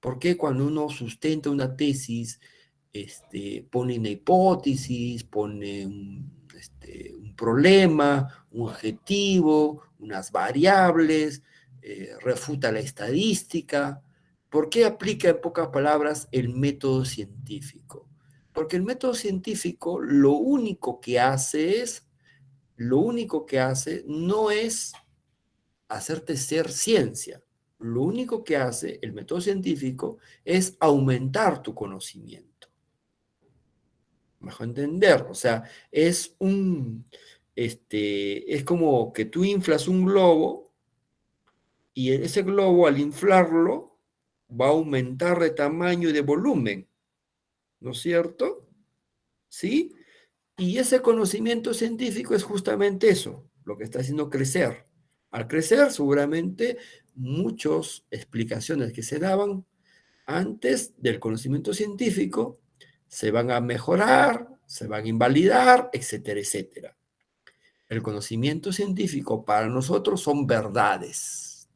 ¿Por qué cuando uno sustenta una tesis, pone una hipótesis, pone un problema, un objetivo, unas variables, refuta la estadística? ¿Por qué aplica en pocas palabras el método científico? Porque el método científico lo único que hace no es hacerte ser ciencia. Lo único que hace el método científico es aumentar tu conocimiento. Mejor entender, o sea, es como que tú inflas un globo y ese globo al inflarlo va a aumentar de tamaño y de volumen, ¿no es cierto? ¿Sí? Y ese conocimiento científico es justamente eso, lo que está haciendo crecer. Al crecer, seguramente, muchas explicaciones que se daban antes del conocimiento científico se van a mejorar, se van a invalidar, etcétera, etcétera. El conocimiento científico para nosotros son verdades.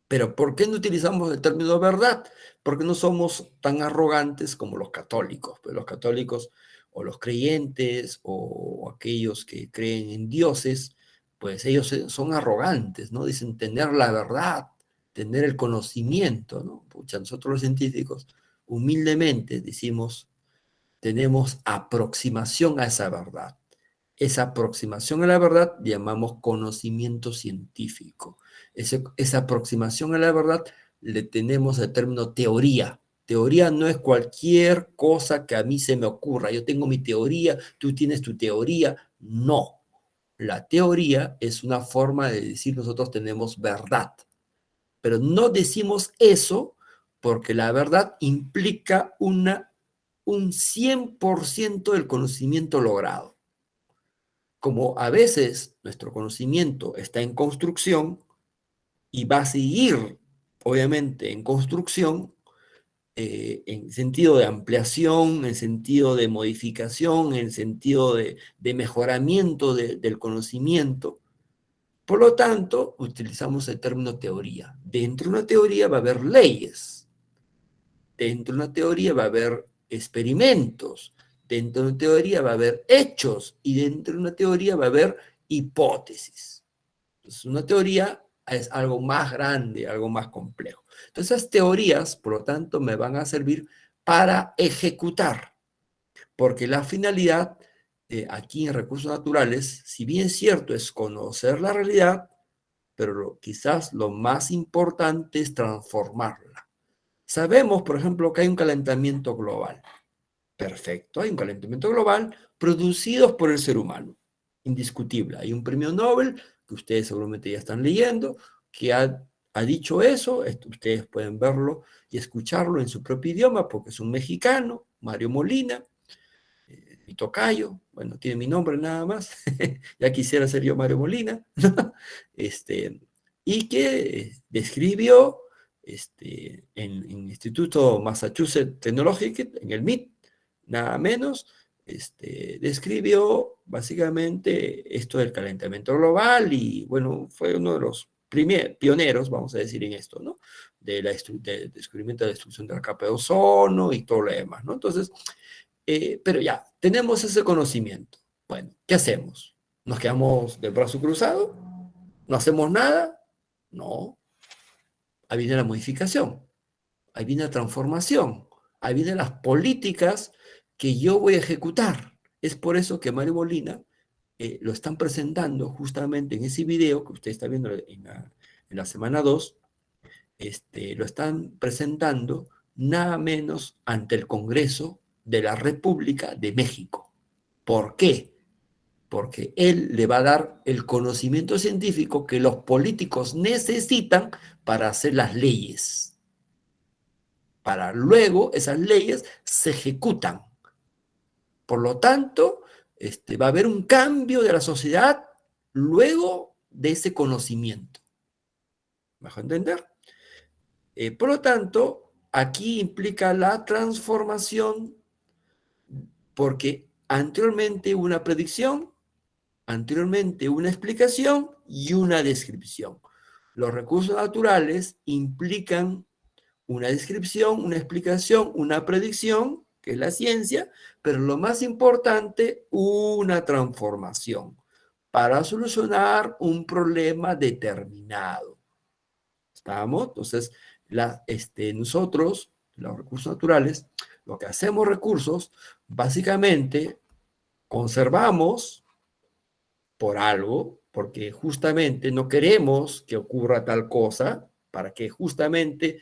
Pero ¿por qué no utilizamos el término verdad? Porque no somos tan arrogantes como los católicos. Pues los católicos o los creyentes o aquellos que creen en dioses, pues ellos son arrogantes, ¿no? Dicen tener la verdad, tener el conocimiento, ¿no? Pucha, nosotros los científicos humildemente decimos, tenemos aproximación a esa verdad. Esa aproximación a la verdad llamamos conocimiento científico. Esa aproximación a la verdad le tenemos el término teoría. Teoría no es cualquier cosa que a mí se me ocurra. Yo tengo mi teoría, tú tienes tu teoría. No. La teoría es una forma de decir nosotros tenemos verdad. Pero no decimos eso porque la verdad implica un 100% del conocimiento logrado. Como a veces nuestro conocimiento está en construcción y va a seguir, obviamente, en construcción, en sentido de ampliación, en sentido de modificación, en sentido de mejoramiento del conocimiento, Por lo tanto, utilizamos el término teoría. Dentro de una teoría va a haber leyes. Dentro de una teoría va a haber experimentos. Dentro de una teoría va a haber hechos. Y dentro de una teoría va a haber hipótesis. Entonces, una teoría es algo más grande, algo más complejo. Entonces, esas teorías, por lo tanto, me van a servir para ejecutar. Porque la finalidad aquí en recursos naturales, si bien es cierto, es conocer la realidad, pero quizás lo más importante es transformarla. Sabemos, por ejemplo, que hay un calentamiento global. Perfecto, hay un calentamiento global producido por el ser humano. Indiscutible. Hay un premio Nobel que ustedes seguramente ya están leyendo, que ha dicho eso. Ustedes pueden verlo y escucharlo en su propio idioma, porque es un mexicano, Mario Molina, mi tocayo. Bueno, tiene mi nombre nada más. Ya quisiera ser yo Mario Molina. Y que describió en el Instituto Massachusetts Technological, en el MIT, nada menos, describió básicamente esto del calentamiento global y, bueno, fue uno de los pioneros, vamos a decir, en esto, ¿no? Del descubrimiento de la destrucción de la capa de ozono y todo lo demás, ¿no? Entonces, pero ya, tenemos ese conocimiento. Bueno, ¿qué hacemos? ¿Nos quedamos de brazo cruzado? ¿No hacemos nada? No. Ahí viene la modificación, ahí viene la transformación, ahí vienen las políticas que yo voy a ejecutar. Es por eso que Mario Molina lo están presentando justamente en ese video que usted está viendo en la semana 2, lo están presentando nada menos ante el Congreso de la República de México. ¿Por qué? Porque él le va a dar el conocimiento científico que los políticos necesitan para hacer las leyes. Para luego esas leyes se ejecutan. Por lo tanto, va a haber un cambio de la sociedad luego de ese conocimiento. ¿Me dejo entender? Por lo tanto, aquí implica la transformación porque anteriormente hubo una predicción, anteriormente una explicación y una descripción. Los recursos naturales implican una descripción, una explicación, una predicción, que es la ciencia, pero lo más importante, una transformación para solucionar un problema determinado. ¿Estamos? Entonces, nosotros, los recursos naturales, lo que hacemos recursos, básicamente conservamos por algo, porque justamente no queremos que ocurra tal cosa, para que justamente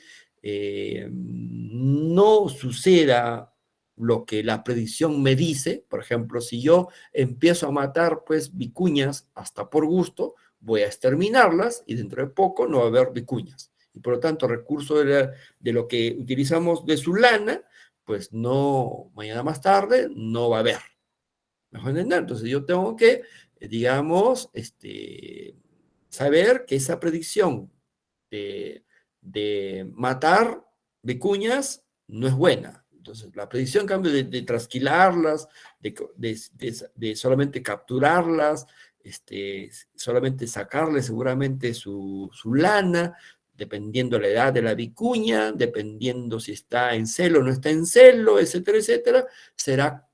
no suceda lo que la predicción me dice. Por ejemplo, si yo empiezo a matar pues vicuñas hasta por gusto, voy a exterminarlas y dentro de poco no va a haber vicuñas. Y por lo tanto, recurso de lo que utilizamos de su lana, pues no, mañana más tarde no va a haber. ¿Me entender? Entonces yo tengo que, digamos, saber que esa predicción de matar vicuñas no es buena. Entonces, la predicción, en cambio, de trasquilarlas, de solamente capturarlas, solamente sacarle seguramente su lana, dependiendo la edad de la vicuña, dependiendo si está en celo o no está en celo, etcétera, será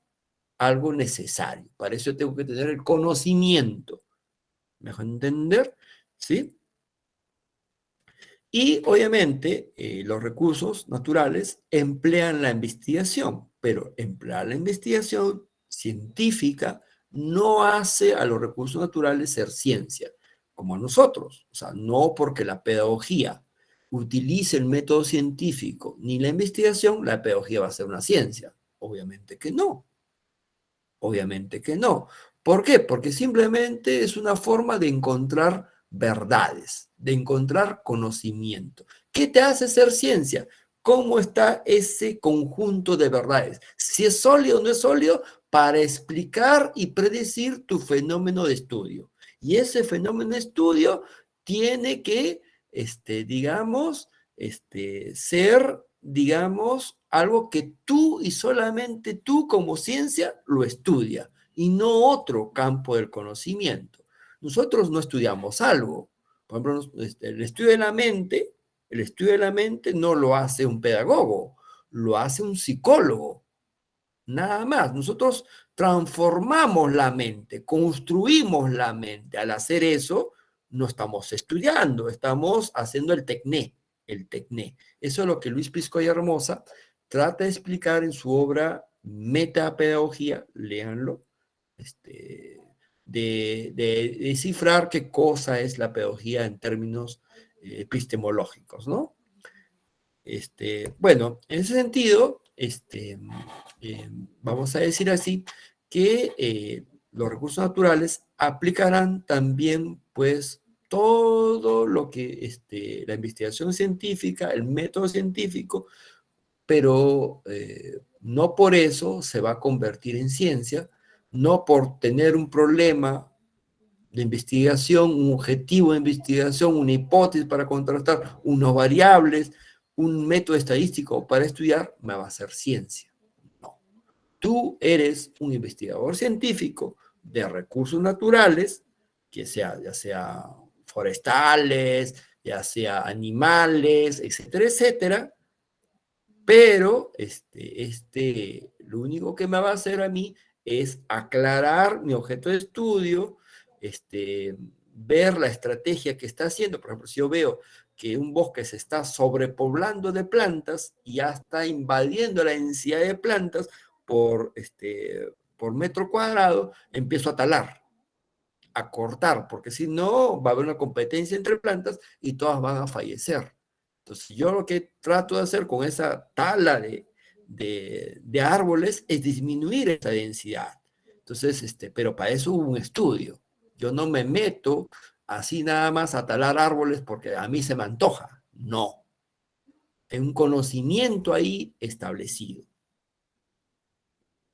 algo necesario. Para eso tengo que tener el conocimiento. ¿Me dejo entender? ¿Sí? Y obviamente los recursos naturales emplean la investigación, pero emplear la investigación científica no hace a los recursos naturales ser ciencia, como a nosotros. O sea, no porque la pedagogía utilice el método científico ni la investigación, la pedagogía va a ser una ciencia. Obviamente que no. Obviamente que no. ¿Por qué? Porque simplemente es una forma de encontrar verdades, de encontrar conocimiento. ¿Qué te hace ser ciencia? ¿Cómo está ese conjunto de verdades? Si es sólido o no es sólido, para explicar y predecir tu fenómeno de estudio. Y ese fenómeno de estudio tiene que, digamos, ser, digamos, algo que tú y solamente tú como ciencia lo estudia y no otro campo del conocimiento. nosotros no estudiamos algo. Por ejemplo, el estudio de la mente no lo hace un pedagogo, lo hace un psicólogo. Nada más. Nosotros transformamos la mente, construimos la mente. Al hacer eso, no estamos estudiando, estamos haciendo el tecné, el tecné. Eso es lo que Luis Pisco y Hermosa trata de explicar en su obra Metapedagogía, léanlo, de descifrar qué cosa es la pedagogía en términos epistemológicos, ¿no? Bueno, en ese sentido, vamos a decir así, que los recursos naturales aplicarán también, pues, todo lo que la investigación científica, el método científico, pero no por eso se va a convertir en ciencia, no por tener un problema de investigación, un objetivo de investigación, una hipótesis para contrastar, unos variables, un método estadístico para estudiar, me va a hacer ciencia. No. Tú eres un investigador científico de recursos naturales, que sea, ya sea forestales, ya sea animales, etcétera, etcétera, pero lo único que me va a hacer a mí es aclarar mi objeto de estudio, ver la estrategia que está haciendo. Por ejemplo, si yo veo que un bosque se está sobrepoblando de plantas y ya está invadiendo la densidad de plantas por metro cuadrado, empiezo a talar, a cortar, porque si no va a haber una competencia entre plantas y todas van a fallecer. Entonces, yo lo que trato de hacer con esa tala de árboles es disminuir esa densidad. Entonces, pero para eso hubo un estudio. Yo no me meto así nada más a talar árboles porque a mí se me antoja. No. Hay un conocimiento ahí establecido.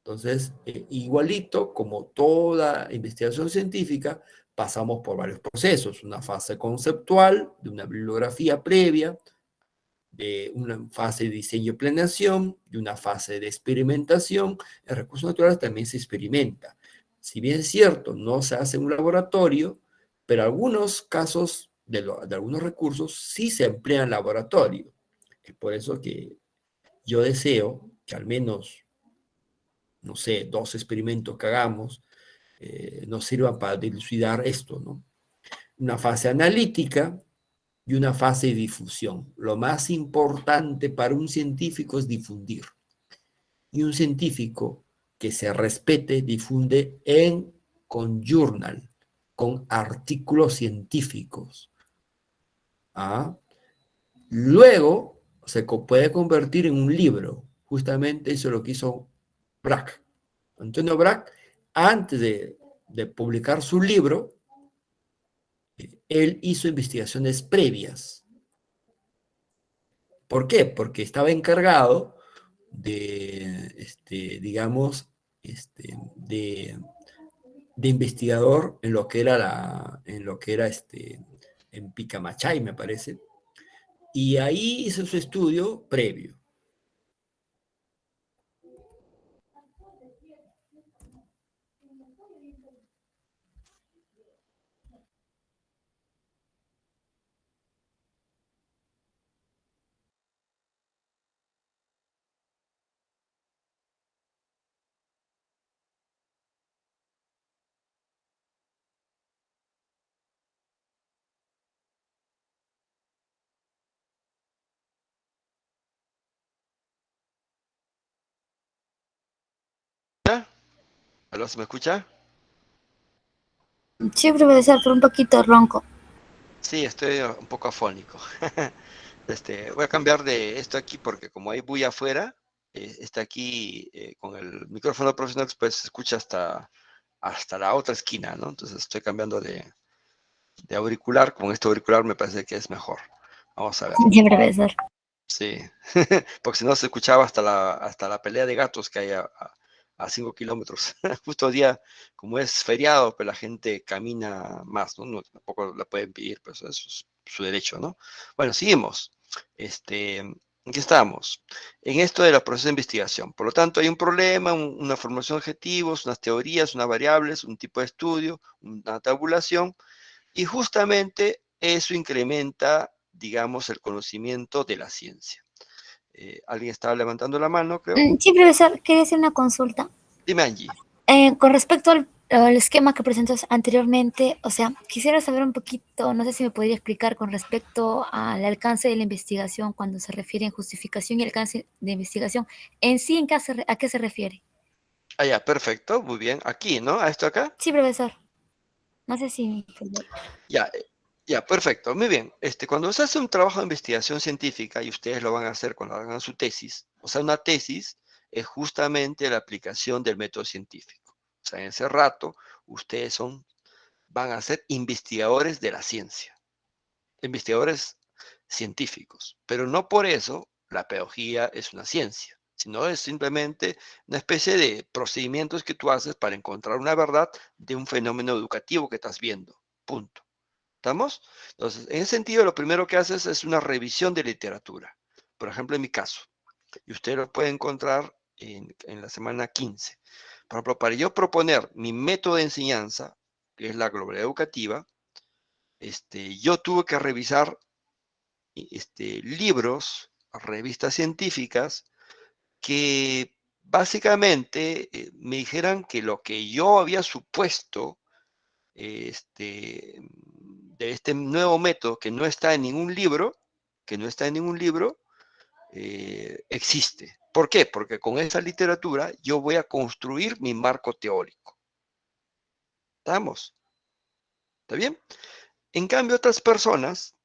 Entonces, igualito como toda investigación científica, pasamos por varios procesos. Una fase conceptual, de una bibliografía previa, de una fase de diseño y planeación, de una fase de experimentación. En recursos naturales también se experimenta. Si bien es cierto, no se hace en un laboratorio, pero algunos casos de algunos recursos sí se emplean en laboratorio. Es por eso que yo deseo que al menos, no sé, 2 experimentos que hagamos nos sirvan para dilucidar esto, ¿no? Una fase analítica y una fase de difusión. Lo más importante para un científico es difundir. Y un científico que se respete difunde con journal, con artículos científicos. ¿Ah? Luego se puede convertir en un libro. Justamente eso es lo que hizo Braque. Antonio Braque, antes de publicar su libro, él hizo investigaciones previas. ¿Por qué? Porque estaba encargado digamos, de investigador en lo que era en Picamachay, me parece. Y ahí hizo su estudio previo. ¿Aló, se me escucha? Sí, profesor, pero un poquito ronco. Sí, estoy un poco afónico. Voy a cambiar de esto aquí porque como hay bulla afuera, está aquí con el micrófono profesional, pues se escucha hasta la otra esquina, ¿no? Entonces estoy cambiando de auricular. Con este auricular me parece que es mejor. Vamos a ver. Sí, profesor. Sí, porque si no se escuchaba hasta la pelea de gatos que hay a 5 kilómetros. Justo hoy día, como es feriado, pues la gente camina más, ¿no? Tampoco la pueden pedir, pues eso es su derecho, ¿no? Bueno, seguimos. Aquí estamos, en esto de los procesos de investigación. Por lo tanto, hay un problema, una formación de objetivos, unas teorías, unas variables, un tipo de estudio, una tabulación, y justamente eso incrementa, digamos, el conocimiento de la ciencia. ¿Alguien estaba levantando la mano, creo? Sí, profesor, quería hacer una consulta. Dime, Angie. Con respecto al esquema que presentó anteriormente, o sea, quisiera saber un poquito, no sé si me podría explicar con respecto al alcance de la investigación cuando se refiere en justificación y alcance de investigación. En sí, ¿a qué se refiere? Ah, ya, perfecto, muy bien. Aquí, ¿no? ¿A esto acá? Sí, profesor. No sé si... Ya, ya, perfecto, muy bien. Cuando se hace un trabajo de investigación científica, y ustedes lo van a hacer cuando hagan su tesis, o sea, una tesis es justamente la aplicación del método científico. O sea, en ese rato, ustedes van a ser investigadores de la ciencia, investigadores científicos. Pero no por eso la pedagogía es una ciencia, sino es simplemente una especie de procedimientos que tú haces para encontrar una verdad de un fenómeno educativo que estás viendo. Punto. ¿Estamos? Entonces, en ese sentido, lo primero que haces es una revisión de literatura. Por ejemplo, en mi caso, y usted lo puede encontrar en la semana 15. Por ejemplo, para yo proponer mi método de enseñanza, que es la globalidad educativa, yo tuve que revisar libros, revistas científicas, que básicamente me dijeran que lo que yo había supuesto de este nuevo método que no está en ningún libro, existe. ¿Por qué? Porque con esa literatura yo voy a construir mi marco teórico. ¿Estamos? ¿Está bien? En cambio, otras personas,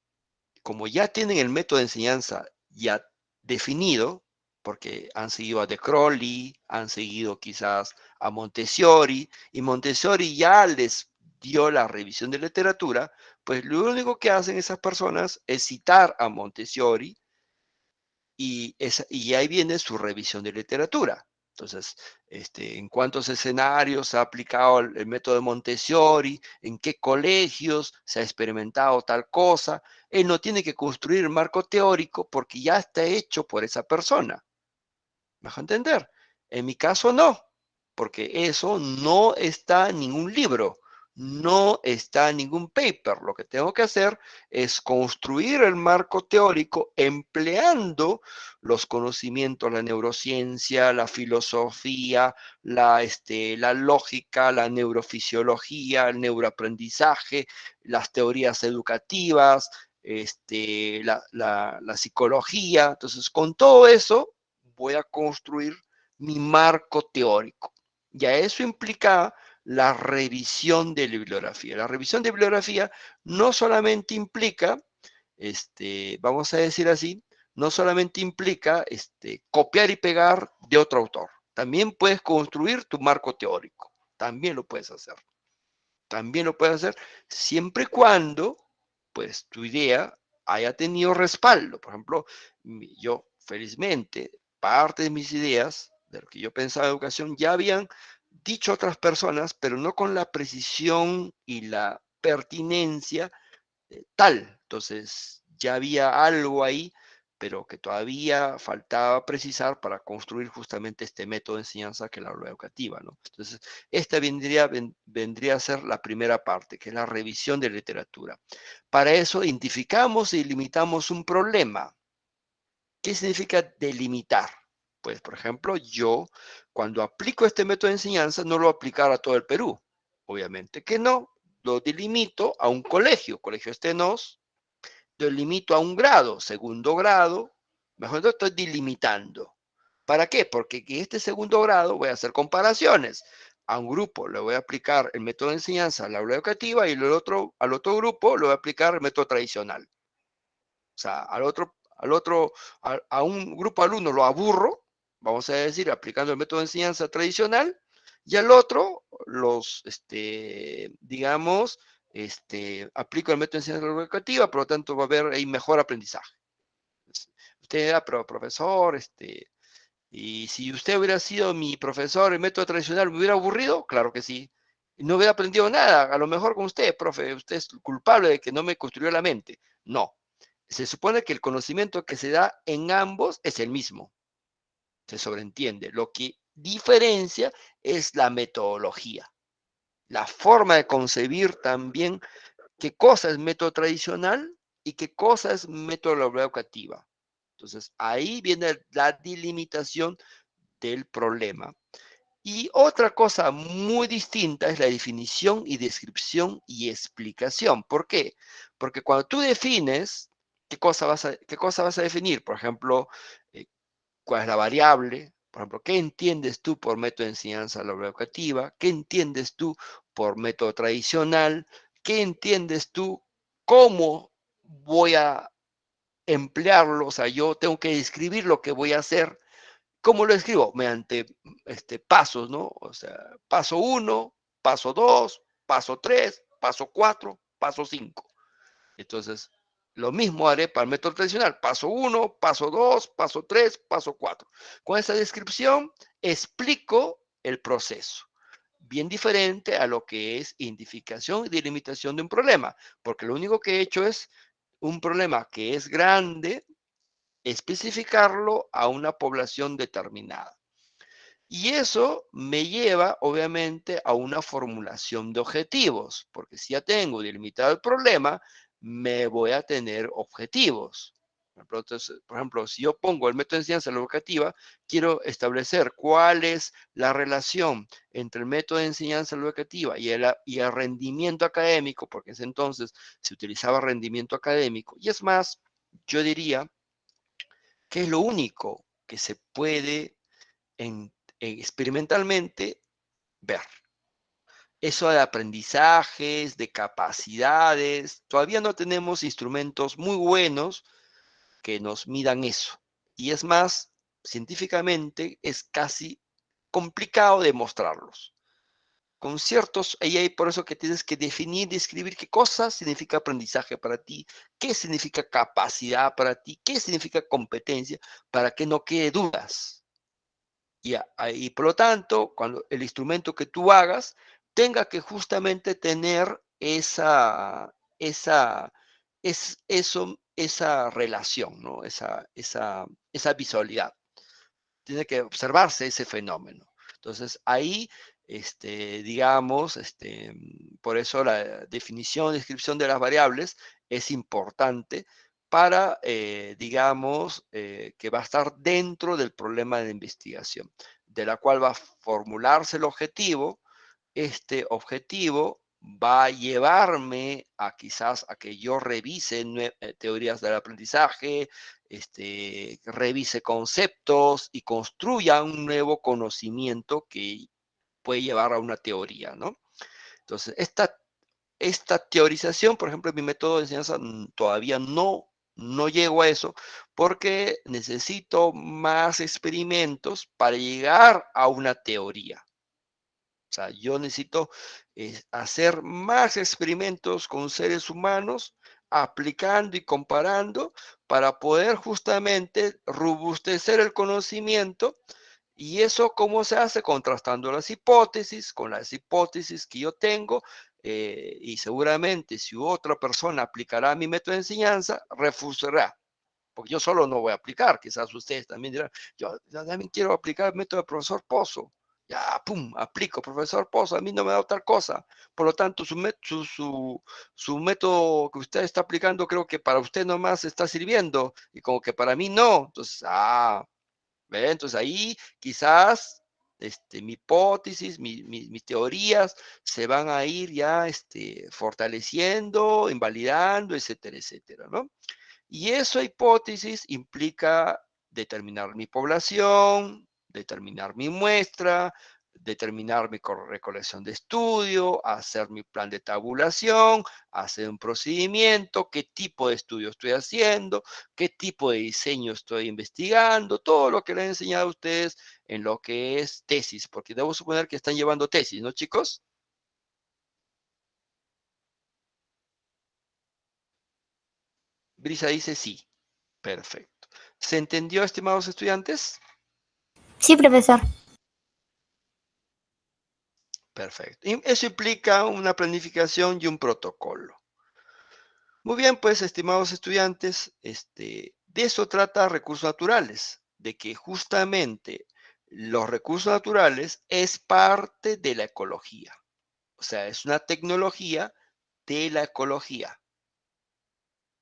como ya tienen el método de enseñanza ya definido, porque han seguido a De Crowley, han seguido quizás a Montessori, y Montessori ya les dio la revisión de literatura, pues lo único que hacen esas personas es citar a Montessori y ahí viene su revisión de literatura. Entonces, en cuántos escenarios se ha aplicado el método de Montessori, en qué colegios se ha experimentado tal cosa. Él no tiene que construir el marco teórico porque ya está hecho por esa persona. ¿Me dejo entender? En mi caso no, porque eso no está en ningún libro, no está en ningún paper. Lo que tengo que hacer es construir el marco teórico empleando los conocimientos, la neurociencia, la filosofía, la lógica, la neurofisiología, el neuroaprendizaje, las teorías educativas, la psicología. Entonces, con todo eso voy a construir mi marco teórico. Ya eso implica la revisión de bibliografía. La revisión de bibliografía no solamente implica, vamos a decir así, no solamente implica copiar y pegar de otro autor. También puedes construir tu marco teórico. También lo puedes hacer. También lo puedes hacer siempre y cuando, pues, tu idea haya tenido respaldo. Por ejemplo, yo, felizmente, parte de mis ideas, de lo que yo pensaba de educación, ya habían dicho otras personas, pero no con la precisión y la pertinencia tal. Entonces, ya había algo ahí, pero que todavía faltaba precisar para construir justamente este método de enseñanza que es la aula educativa, ¿no? Entonces, esta vendría a ser la primera parte, que es la revisión de literatura. Para eso, identificamos y limitamos un problema. ¿Qué significa delimitar? Pues, por ejemplo, yo, cuando aplico este método de enseñanza, no lo voy a aplicar a todo el Perú. Obviamente que no. Lo delimito a un colegio, Colegio Estenos, lo limito a un grado, segundo grado, mejor no estoy delimitando. ¿Para qué? Porque en este segundo grado voy a hacer comparaciones. A un grupo le voy a aplicar el método de enseñanza, la aula educativa, y al otro grupo le voy a aplicar el método tradicional. O sea, a un grupo de alumnos lo aburro, vamos a decir, aplicando el método de enseñanza tradicional, y al otro digamos, aplico el método de enseñanza educativa, por lo tanto va a haber ahí mejor aprendizaje. Usted era profesor, y si usted hubiera sido mi profesor en método tradicional, ¿me hubiera aburrido? Claro que sí. No hubiera aprendido nada, a lo mejor con usted, profe, usted es culpable de que no me construyó la mente. No, se supone que el conocimiento que se da en ambos es el mismo, se sobreentiende. Lo que diferencia es la metodología, la forma de concebir también qué cosa es método tradicional y qué cosa es metodología educativa. Entonces, ahí viene la delimitación del problema. Y otra cosa muy distinta es la definición y descripción y explicación. ¿Por qué? Porque cuando tú defines qué cosa vas a definir, por ejemplo, cuál es la variable, por ejemplo, qué entiendes tú por método de enseñanza educativa, qué entiendes tú por método tradicional, qué entiendes tú, cómo voy a emplearlo, o sea, yo tengo que describir lo que voy a hacer. ¿Cómo lo escribo? Mediante pasos, ¿no? O sea, paso 1, paso 2, paso 3, paso 4, paso 5. Entonces, lo mismo haré para el método tradicional. Paso 1, paso 2, paso 3, paso 4. Con esa descripción explico el proceso. Bien diferente a lo que es identificación y delimitación de un problema, porque lo único que he hecho es un problema que es grande, especificarlo a una población determinada. Y eso me lleva, obviamente, a una formulación de objetivos, porque si ya tengo delimitado el problema, me voy a tener objetivos. Entonces, por ejemplo, si yo pongo el método de enseñanza educativa, quiero establecer cuál es la relación entre el método de enseñanza educativa y el rendimiento académico, porque en ese entonces se utilizaba rendimiento académico. Y es más, yo diría que es lo único que se puede experimentalmente ver. Eso de aprendizajes, de capacidades, todavía no tenemos instrumentos muy buenos que nos midan eso. Y es más, científicamente es casi complicado demostrarlos. Con ciertos, y hay por eso que tienes que definir, describir qué cosa significa aprendizaje para ti, qué significa capacidad para ti, qué significa competencia, para que no quede dudas. Y por lo tanto, cuando el instrumento que tú hagas tenga que justamente tener esa relación, ¿no? Esa visualidad. Tiene que observarse ese fenómeno. Entonces, ahí, digamos, por eso la definición, descripción de las variables es importante para, digamos, que va a estar dentro del problema de la investigación, de la cual va a formularse el objetivo. Este objetivo va a llevarme a quizás a que yo revise teorías del aprendizaje, revise conceptos y construya un nuevo conocimiento que puede llevar a una teoría, ¿no? Entonces, esta teorización, por ejemplo, en mi método de enseñanza todavía no llego a eso porque necesito más experimentos para llegar a una teoría. O sea, yo necesito hacer más experimentos con seres humanos, aplicando y comparando para poder justamente robustecer el conocimiento. ¿Y eso cómo se hace? Contrastando las hipótesis con las hipótesis que yo tengo. Y seguramente si otra persona aplicará mi método de enseñanza, refutará. Porque yo solo no voy a aplicar. Quizás ustedes también dirán, yo también quiero aplicar el método del profesor Pozo. Ya, pum, aplico, profesor Pozo, a mí no me da otra cosa. Por lo tanto, su método que usted está aplicando creo que para usted nomás está sirviendo y como que para mí no. Entonces, ¿ve? Entonces ahí quizás mi hipótesis, mis teorías se van a ir ya fortaleciendo, invalidando, etcétera, etcétera, ¿no? Y esa hipótesis implica determinar mi población, determinar mi muestra, determinar mi recolección de estudio, hacer mi plan de tabulación, hacer un procedimiento, qué tipo de estudio estoy haciendo, qué tipo de diseño estoy investigando, todo lo que les he enseñado a ustedes en lo que es tesis, porque debo suponer que están llevando tesis, ¿no, chicos? Brisa dice sí. Perfecto. ¿Se entendió, estimados estudiantes? Sí, profesor. Perfecto. Y eso implica una planificación y un protocolo. Muy bien, pues, estimados estudiantes, de eso trata recursos naturales, de que justamente los recursos naturales es parte de la ecología. O sea, es una tecnología de la ecología.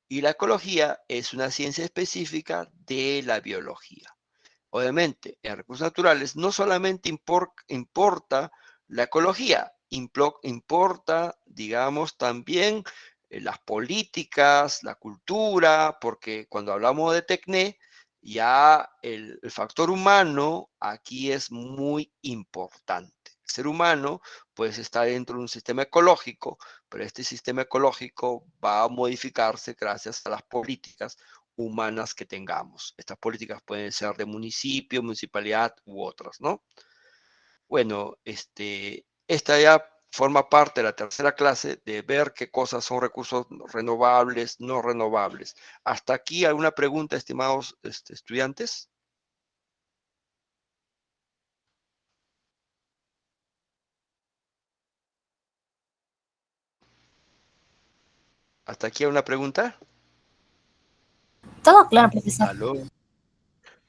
Y la ecología es una ciencia específica de la biología. Obviamente, en recursos naturales no solamente importa la ecología, importa, digamos, también las políticas, la cultura, porque cuando hablamos de TECNE, ya el factor humano aquí es muy importante. El ser humano, pues, está dentro de un sistema ecológico, pero este sistema ecológico va a modificarse gracias a las políticas humanas que tengamos. Estas políticas pueden ser de municipio, municipalidad u otras, ¿no? Bueno, esta ya forma parte de la tercera clase de ver qué cosas son recursos renovables, no renovables. ¿Hasta aquí alguna pregunta, estimados estudiantes? ¿Hasta aquí alguna pregunta? Todo claro, profesor. ¿Aló?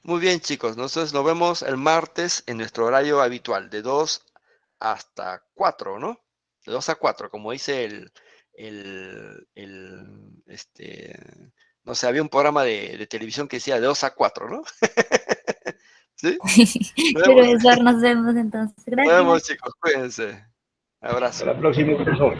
Muy bien, chicos. Nosotros nos vemos el martes en nuestro horario habitual, de 2 hasta 4, ¿no? De 2 a 4, como dice no sé, había un programa de televisión que decía de 2 a 4, ¿no? ¿Sí? Nos vemos, Profesor, nos vemos entonces. nos Gracias. vemos, chicos. Cuídense. Abrazo. Hasta la próxima, profesor.